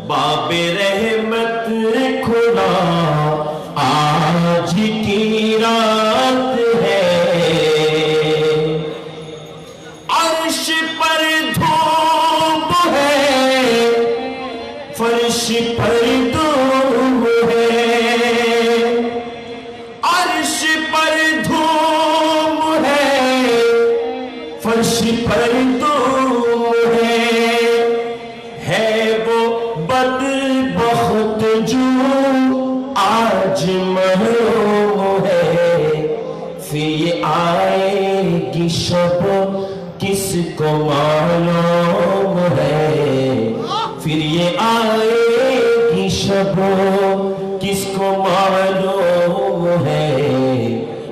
باب رحمت کھلا آج کی رات ہے، عرش پر دھوپ ہے، فرش پر دھوپ ہے، عرش پر دھوپ ہے، فرش پر دھوپ ہے وہ بدبخت جو آج محروم ہے، پھر یہ آئے گی شب کس کو معلوم ہے، پھر یہ آئے گی شب کس کو معلوم ہے،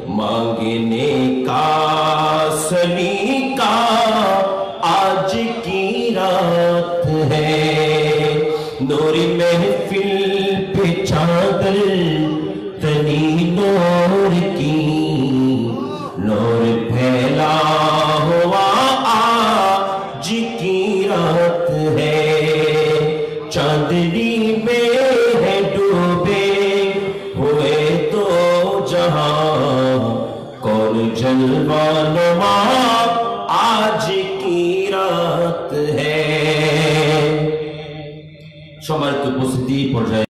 مانگنے کا سلیقہ آج کی رات ہے، نور محفل پہ چادر تنی نور کی، نور پھیلا ہوا آج کی رات ہے، چاندنی میں ہے ڈوبے ہوئے دو جہاں، کون جلوہ نما آج کی رات ہے। সম্মানিত উপস্থিতি পর্যায়ে